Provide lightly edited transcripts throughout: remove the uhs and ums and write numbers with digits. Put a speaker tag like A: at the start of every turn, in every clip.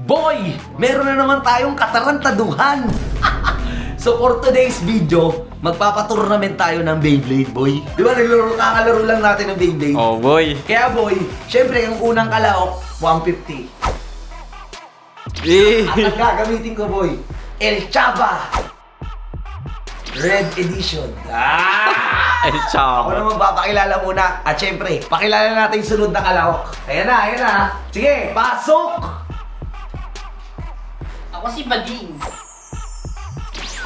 A: Boy, meron na naman tayong katarantaduhan. So for today's video, magpapatournament tayo ng Beyblade, boy. Di ba kakalaro lang natin ng Beyblade?
B: Oh, boy.
A: Kaya boy, syempre ang unang kalaok, 150. At ang gagamitin ko, boy, El Chava Red Edition.
B: El Chava.
A: Ako naman papakilala muna. At syempre, pakilala natin yung sunod na kalahok. Ayan na, ayan na. Sige, pasok!
C: Ako si Bading.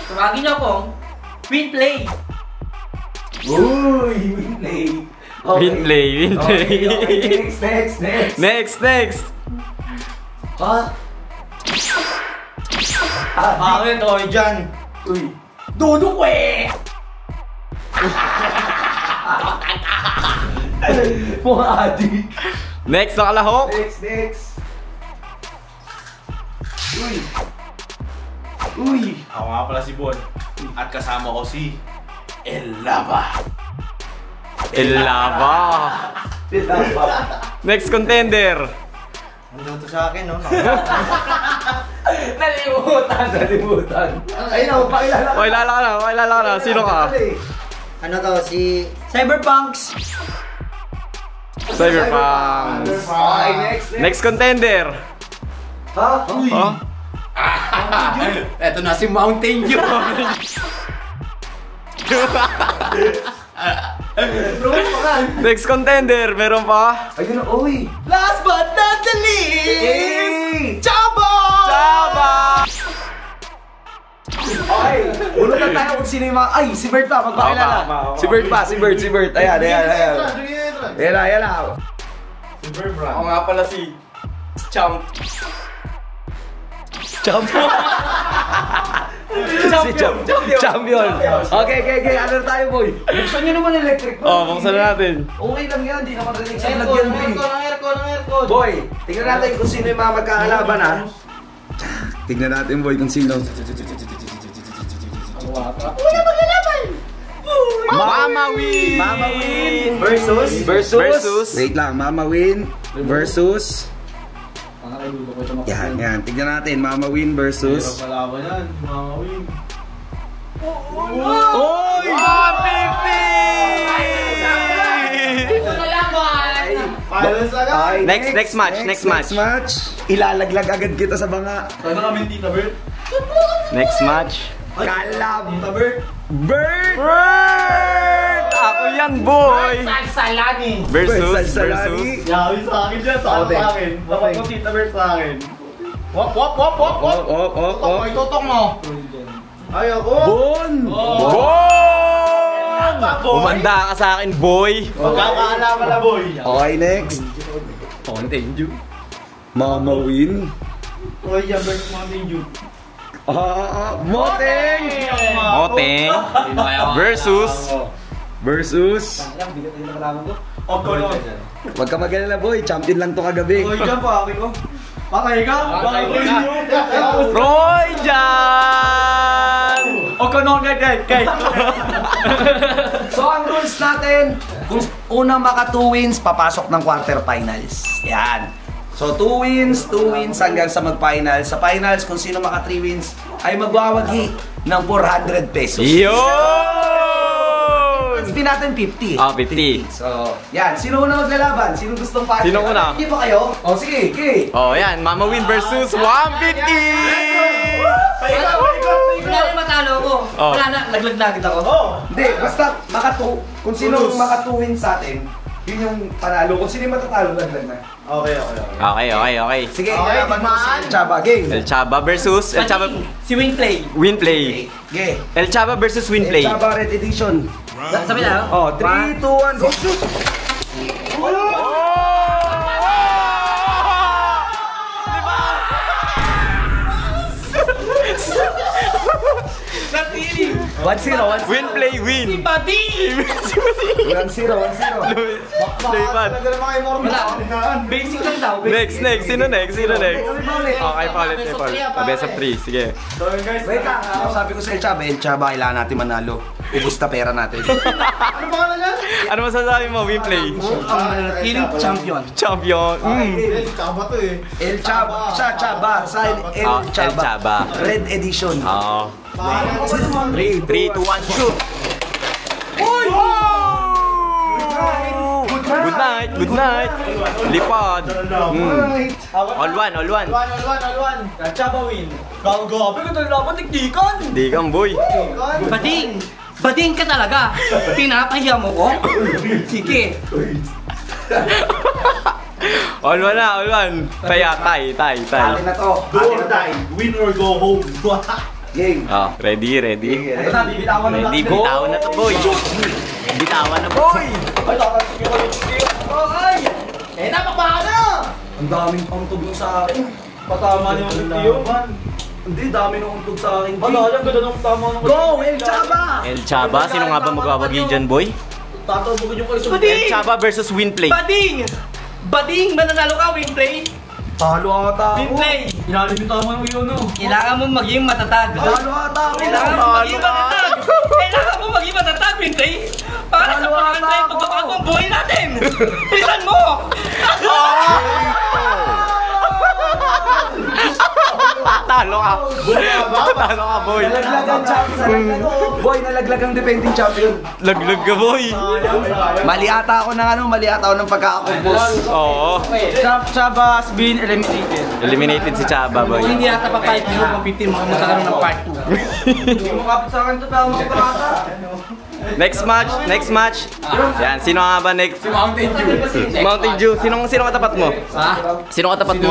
C: Tawagin niyo akong Winplay.
A: Uy, Winplay.
B: Winplay, Winplay.
A: Okay, next. Ha?
C: Bakit? O, dyan.
A: Uy. Duduk, we! Mga adik.
B: Next na kalahok.
A: Next. Uy.
D: Ako nga pala si Bon. At kasama ko si El Lava.
B: El Lava. Next contender.
C: Ano to sa akin, no?
A: Nalimutan. Ayun na, pakilala ka.
B: Pakilala ka na. Sino ka?
C: Ano to? Si Cyberpunks.
B: Cyberpunks.
A: Okay,
B: Next contender.
A: Ha? Uy.
D: Eto na si Mountain Dew.
B: Next contender. Meron pa?
A: Ayun na, uy.
D: Last but not the least, Chava!
A: Okay, ulo na tayo kung sino yung mga... Ay, si Bert pa, magpakilala. Si Bert. Ayan. Ayan na.
B: Ako nga pala si Champion.
A: Okay. Ano na tayo, boy? Buksan nyo naman electric.
B: Buksan na natin.
A: Okay lang yan, di naman rinig sa lagyan, boy.
C: Aircon.
A: Boy, tingnan natin kung sino yung mga magkakalaban, ha? Tingnan natin, boy, kung sino.
B: Mama Win versus
A: Wait lang, Mama Win versus Yan, tignan natin, Mama Win versus
D: Kalaban yan, Mama Win.
A: Oy!
B: 150!
C: Ito na lang, boy.
D: Finals na ka.
A: Okay,
B: Next match.
A: Ilalaglag agad kita sa banga.
D: Sana kami Tita Bert.
B: Next match.
A: Kalab
D: Tita Bert.
A: Bert!
B: Ako yan, boy!
C: Salsalani.
B: Versus
D: Yawi sa akin dyan, sa akin. Dapat mo Tita Bert sa akin. Wop.
C: Ay, tutok mo.
D: Ay ako.
A: Bon!
B: Bon! Umanda ka sa akin, boy!
D: Magkakaalaman na, boy.
A: Okay, next.
B: Continue.
A: Mama Win.
D: Oy, yan Bert, Mountain Dew.
A: Moteng!
B: Moteng versus
D: Okolon.
A: Huwag ka mag-alala, boy. Champion lang to kagabi.
D: Oy, dyan pa, akin ko. Patay ka?
B: Roy Jan!
D: Okolon kay.
A: So, ang rules natin, kung unang maka 2 wins, papasok ng quarterfinals. Yan. So, 2 wins hanggang sa mag-finals. Sa finals, kung sino maka 3 wins, ay magwawagi ng 400 pesos.
B: Yun!
A: Spin natin 50.
B: 50.
A: So, yan. Sino una maglalaban? Sino gustong party?
B: Sino una?
A: Hindi ba kayo? O, sige.
B: Yan. Mama Win versus 150!
C: Wala na matalo ko. Wala na, laglag na kita ko.
A: Hindi, basta kung sino maka 2 wins sa atin, yun yung panalo. Kung sino yung matatalo, laglag na.
D: Okay.
B: Okay.
A: Sige, kalaban mo si El Chava. Game.
B: El Chava versus El Chava
C: Si Winplay.
B: Winplay.
A: Okay.
B: El Chava versus
A: El
B: Winplay.
A: Chava Red Edition.
C: Sabi na,
A: Oh, 3, 2, 1, go!
C: Natili.
A: 1-0.
B: Winplay win.
C: Bading.
A: 1-0.
B: Luipan.
C: Basic lang daw.
B: Next. Sino next? Okay, paulit. Best of 3. Sige.
D: So guys,
A: Wait lang, sabi ko sa El Chava, kailangan natin manalo. ubus na pera natin.
D: Ano pangalan niya?
B: Ano masasabi mo, Winplay?
C: Ang mananatiling champion.
B: Champion.
D: Chaba to eh.
A: El Chaba. Chaba. Sign El
B: Ah, El
A: Chaba.
B: Chaba.
A: Red edition.
B: Oo.
A: 3,
B: 3, 2, 1, shoot! Uy! Good night, good night. Lipad. All one, all one.
D: Alwan. Chaba win. Gago. Pero ito laban tiktikan.
B: Di kang boy.
C: Bading! Bading ka talaga! Pinapahiya mo ko? Sige!
B: All one na, all one. Kaya, tay.
A: Akin na to.
D: Do or die. Win or go home.
A: Game.
B: Oh, ready.
A: Sige,
D: Bibitawan na
B: Ready, bitawan na to, boy. Bitawan na, boy.
D: Ay, tatansin ko ay! Eh, napapaka na!
A: Ang daming pangtog sa akin.
D: Patama niyo ang tiyo.
A: Hindi, dami nung untog sa akin.
D: Wala, yan ganda ng tama ng...
A: Go, El Chaba!
B: El Chaba, sino nga ba magwawagi dyan, boy?
D: Tatawagin yung kayo.
C: Bading!
B: El Chaba versus Winplay.
C: Bading! Bading! Mananalo ka, Winplay?
A: Talo ata ako.
C: Winplay!
D: Inalim yung tama ng yun, no?
C: Kailangan mo maging matatag.
A: Talo ata ako.
C: Kailangan mo maging matatag! Kailangan mo maging matatag, Winplay! Para sa pangalan tayo pagbabago ang buhay natin! Bilisan mo!
B: Talo ka. Talo ka, boy.
A: Nalaglagang champion. Boy, nalaglagang defending champion.
B: Laglag ka, boy.
A: Mali ata ako ng pagkakakumpos.
B: Oo.
C: Chaba has been eliminated.
B: Eliminated si Chaba, boy.
C: Kung hindi ata pa kahit hindi mo mapitin, magkakaroon ng part 2. Hindi mo kapit sa akin ito, tama ko parata.
B: Next match. Yan, sino nga ba next? Si Mountain Dew. Sino katapat mo?
C: Ha?
B: Sino katapat mo?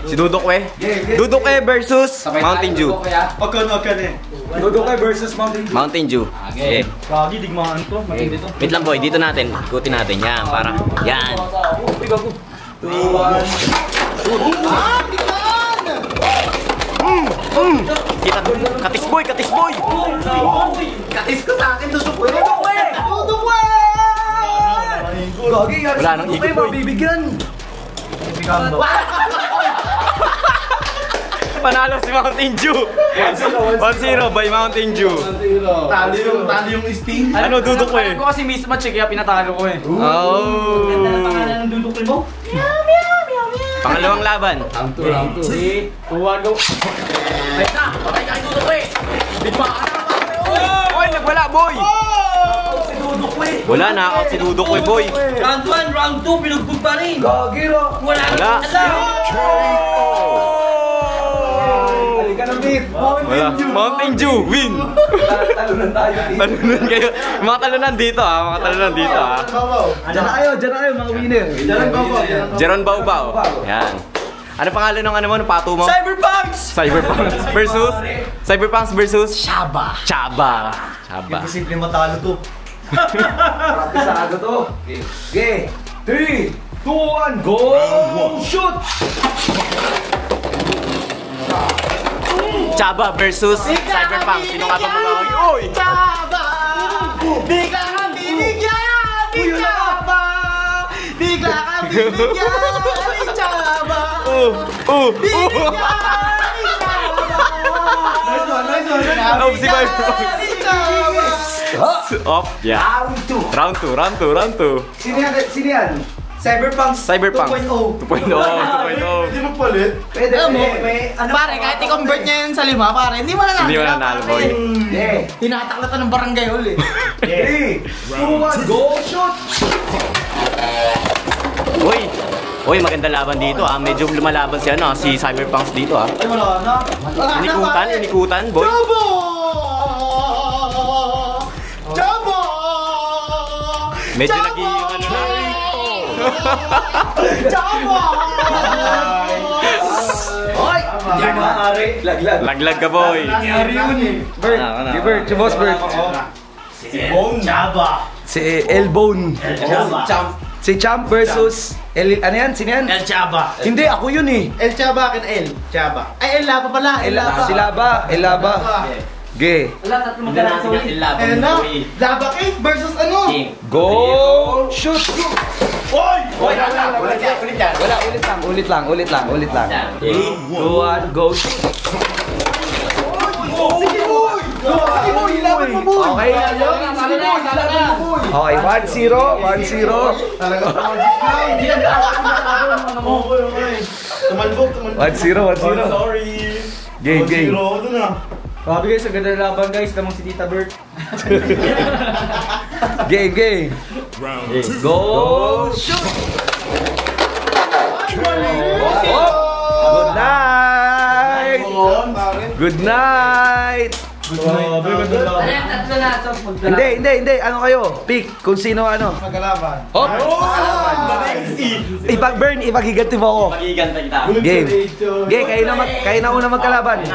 B: Si Dudok eh.
A: Yeah.
B: Dudok eh versus Mountain Dew.
D: Pagkano eh.
A: Dudukay versus Mountain Dew.
B: Mountain Dew. Okay.
D: Kagi, digmaan to. Matindi to.
B: Wait lang, boy. Dito natin. Ikutin natin. Yan, para. Yan. Kita. Katis boy.
C: Katis ko sa akin, Dudukwe!
A: Gagi, yari
B: Wala
A: si
B: nang
A: Dudukay,
B: ikot, boy.
A: mabibigyan.
B: Panalo si Mountain Dew. 1-0 by Mountain Dew.
D: Tali yung sting.
B: Ano, Dudok eh?
C: Ko kasi mismatch eh, kaya pinatalo ko eh.
B: Oh.
C: Pangalan ng Dudukwe mo?
B: Pangalawang laban.
A: Round 2.
C: Wait na! Patay ka kay Dudukwe!
B: Oy, nagwala, boy.
A: Si Dudukay.
B: Wala na out si Dudok eh, boy.
C: Round 1, round 2, pinugbog pa rin!
A: Gagi, ro.
C: Wala
B: Wala.
C: na alam!
A: Halika na, Pete.
B: Wala. Mountain Dew win.
A: Talunan tayo.
B: Talunan kayo. Mga talunan dito ah. Mga talunan dito ah.
A: Dyan na kayo, mga winner.
B: Jeron Baubao. Yan. Ano pangalan ng ano mo? Ng pato mo?
C: Cyberpunks!
B: Cyberpunks versus
C: Chaba!
B: Chaba.
D: Imposible matalo to.
A: Pratisado to. Okay. 3, 2, 1, go! Shoot!
B: Chaba versus Cyberpunks. Sino nga ba magawag? Oy!
C: Chaba! Bigla kang bibigyan! Ni Chaba! Bigla kang bibigyan! Ni Chaba! Bibigyan! Ni Chaba!
B: Oh, si Cyberpunks.
C: Ni Chaba!
B: Off. Yeah.
A: Round 2.
B: Round 2.
A: Sino yan? Cyberpunks
B: Cyberpunks
A: 2.0.
B: 2.0.
D: Hindi mo palit.
A: Pwede,
C: Alam mo,
A: may ano?
C: pare, kahit i-convert niya yun sa 5, pare, hindi mo nanalo.
B: Hindi mo nanalo, boy.
A: Yeah.
C: Tinataklatan ng barangay hall eh.
A: 3, 2, 1, go! Shoot!
B: Uy, maganda laban dito ah. Medyo lumalaban si ano, si Cyberpunks dito ah.
D: Ay, wala na.
B: Inikutan, boy.
D: Chabo! Chabo!
B: Medyo naging ano na.
D: Chabo!
A: Hoy! Hindi maaari. Laglag.
B: Laglag ka, boy.
D: Nangyari yun eh.
A: Bert, si Bert, si Boss Bert.
D: Bone Chaba.
A: Si Elbone.
D: Chaba.
A: Si Champ versus ano yan? Sino yan?
D: El Chaba.
A: Hindi, ako yun eh.
D: El Chaba akin El Chaba. Ay, El Laba pala. El Laba.
A: Si Laba. El Laba. Ge.
C: Wala, tatlo magkala sa ulit.
D: El na. Laba King versus ano?
A: Go! Shoot!
D: Oy!
A: Ulit lang. 3, 2, 1, go! Shoot!
D: Sige boy! Sige boy! Ilaban mo boy!
A: Okay. Okay, 1-0. 1-0.
D: Tumalbog.
A: 1-0.
D: Sorry.
A: Game.
D: 1-0 ako dun ah.
C: Grabe guys, ang ganda ng laban guys. Lamang si Tita Bert.
A: Game. Go! Shoot! Good night! Good night!
C: Tatlo na.
A: Hindi. Ano kayo? Pick kung sino ano.
D: Magkalaban.
A: Hop! Ipaghiganti mo ako.
B: Magiganta kita.
A: Game. Kayo na una magkalaban.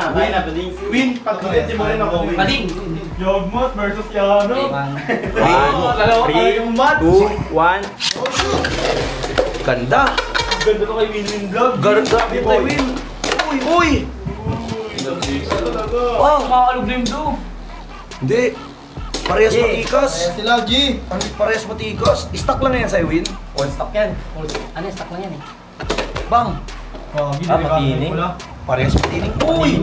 D: Win, pag-ganti mo rin ako.
C: Bading.
D: Yogmot versus Yano.
B: 3, 2, 1.
A: Ganda.
D: Ganda to kay Winwin Vlog.
A: Ganda. Win. Uy!
C: Oh, makakalog na yung do.
A: Hindi. Parehas matikas.
D: Sila, G.
A: Parehas matikas. Stock lang yan sa'yo, Win.
C: All stock yan. Ano yung stock lang yan eh?
A: Bang!
B: Matining.
A: Parehas matining. Uy!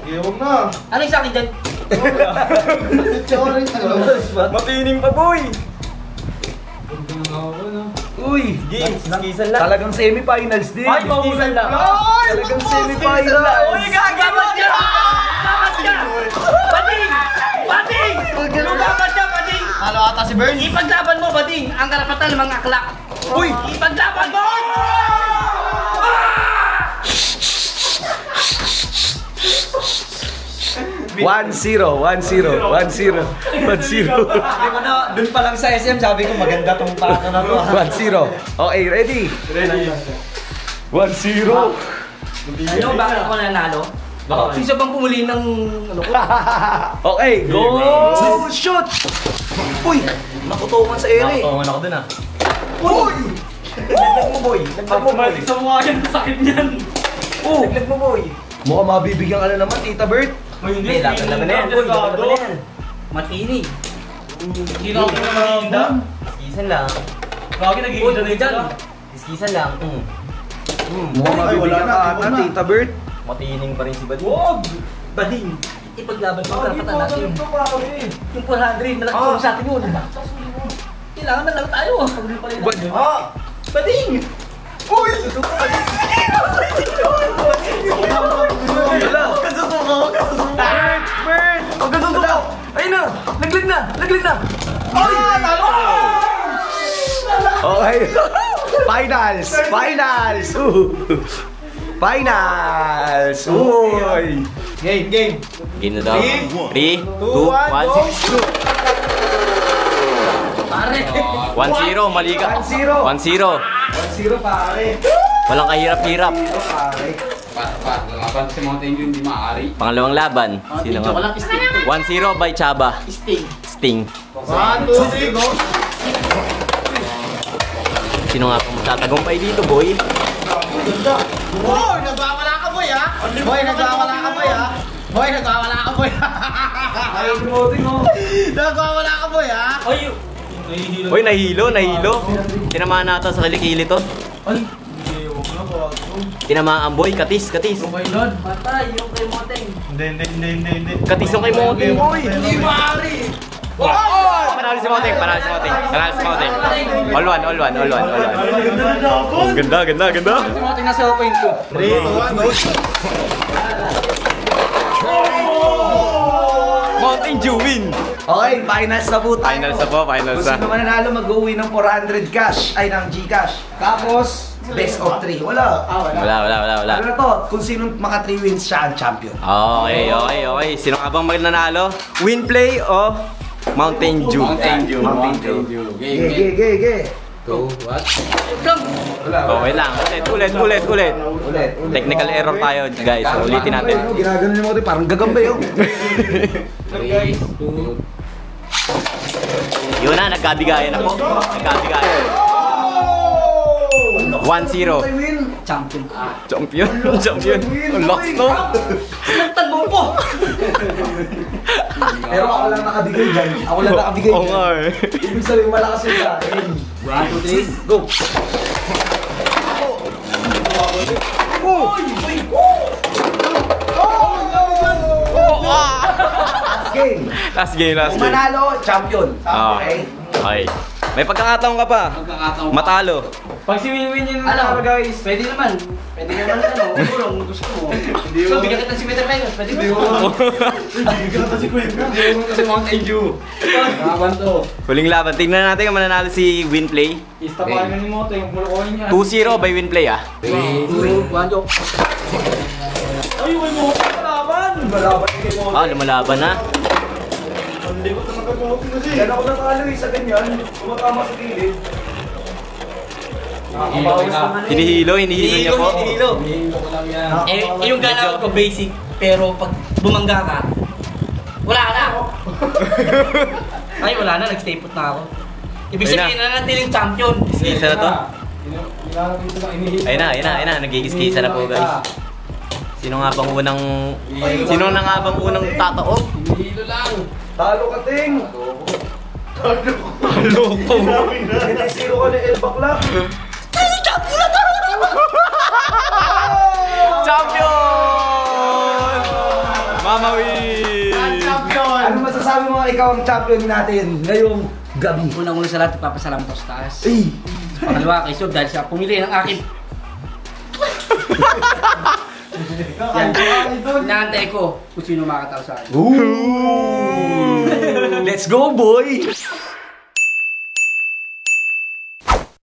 D: Iyong na.
C: Ano yung sa akin dyan?
B: Matining pa, boy!
A: Uy!
B: Skisan lang.
A: Talagang semi-finals din.
C: Ay, maulan lang.
A: Talagang semi-finals.
C: Uy, gagamat ka! Gagamat ka! Bading! Lumaban ka, Bading!
D: Halo ata si Bernie.
C: Ipaglaban mo, Bading! Ang karapatan ng mga aklak.
A: Uy!
C: Ipaglaban mo!
A: 1-0. 1-0.
C: Sabi ko na, dun pa lang sa SM, sabi ko maganda tong pato na to.
A: 1-0. Okay, ready? 1-0.
C: Ano, bakit ako nanalo? Sino bang pumuli ng ano ko?
A: Okay, go! Shoot! Uy! Nakutungan sa ere.
B: Nakutungan ako dun ah.
A: Uy!
B: Naglag mo, boy.
C: Sa mukha yan, sakit niyan.
B: Naglag mo, boy.
A: Mukhang mabibigyan ka na naman, Tita Bert.
C: Hindi, laban na yan. Matinig. Sino ako na
B: Skisan lang.
C: Lagi nagiging na dyan.
B: Skisan lang.
A: Mukhang mabibigyan ka ata, Tita Bert.
B: Matining pa rin si Bading.
C: Wag! Bading! Ipaglaban mo, karapatan natin. Yung 400, malaki ko sa atin yun. Kailangan na lang tayo. Bading! Uy!
A: Bert!
C: Ang gasusuko! Ayun na! Laglag na! Ay! Talo!
A: Okay. Finals! Uy!
D: Game.
B: Game na daw. 3, 2, 1.
C: Pare!
B: 1-0, mali ka.
A: 1-0.
B: 1-0.
A: 1-0 pare.
B: Walang kahirap-hirap.
A: Pare.
E: Laban si Mountain Dew hindi maaari.
B: Pangalawang laban. Sino nga?
C: Walang sting.
B: 1-0 by Chaba. Sting.
D: 1, 2, 3, go.
B: Sino nga pong matatagumpay dito, boy?
D: Boy, nagwawala ka, boy, ha? Boy, nagwawala ka, boy, ha? Boy, nagwawala ka, boy, ha? Nagwawala ka, boy, ha?
C: Ay!
B: Boy, nahilo. Tinamaan nata sa kilikili to.
C: Ay!
B: Tinamaan, boy. Katis.
C: Patay! Yung kay Moteng!
D: Hindi.
B: Katis yung kay Moting, boy.
D: Hindi maaari.
B: Panalo si Moting. All one. Ganda.
C: Si Moteng nasa 0.2.
D: 3, 2, 1, go.
B: Mountain Dew win.
A: Okay, finals na po tayo.
B: Finals na po, finals
A: Kung
B: na.
A: sino mananalo, mag-uwi ng 400 cash. Ay, ng Gcash. Tapos, best of 3. Wala.
B: Wala.
A: Ano na to? Kung sino maka 3 wins, siya ang champion.
B: Okay. Sino nga bang magnanalo? Win play o Mountain Dew?
A: Ge.
B: Okay lang. Ulit. Technical error tayo, guys. So, ulitin natin.
A: Ginagano niyo mga parang gagambay oh.
C: 3, 2,
B: Yun na, nagkabigayan na po. 1-0.
A: Win.
C: champion.
B: Champion. Ang lakas no?
C: Sinagtan mo po!
A: Pero ako lang nakabigay dyan.
B: Oo nga eh.
A: Ibig sabihin malakas yun sa akin.
C: 1, 2, 3, go!
A: Game.
B: Last game, last
A: Kung
B: game.
A: manalo, champion.
B: Ah.
A: Okay?
B: Okay. May pagkakataon ka pa. Matalo.
C: Pag si win-win yung guys, pwede naman. Pwede naman kulong gusto mo. So, bigyan kita si Meter Pengos, pwede mo.
E: Kasi Mountain Dew. Nakaban to.
B: Huling laban. Tingnan natin kung mananalo si Winplay.
C: Istapahan na ni Moto yung bulukohin niya.
B: 2-0 by Winplay ah.
C: Ay, may Moto kalaban!
B: Ah, lumalaban na.
A: Yan ako natalo sa ganyan. Kumatama sa gilid.
B: Hinihilo niya po.
C: Hinihilo ko lang yan. Yung galaw ko basic, pero pag bumangga ka, wala ka na. Ay, wala na, nag-stay put na ako. Ibig sabihin na natin yung champion.
B: Iskisa na to. Ayun na. Nag-iiskisa na po guys. Sino nga bang unang tataob?
E: Hinihilo lang.
A: Talo ka, Ting!
B: Loko.
A: Hindi zero ka na Elbakla.
B: Champion! Mama win!
A: Ano masasabi mo ikaw ang champion natin ngayong gabi?
C: Unang-una sa lahat, ipapasalamat ako sa taas.
A: Ay!
C: Pangalawa kay Sob dahil siya pumili ng akin. Inaantay ko kung sino makakataw sa akin.
A: Let's go, boy!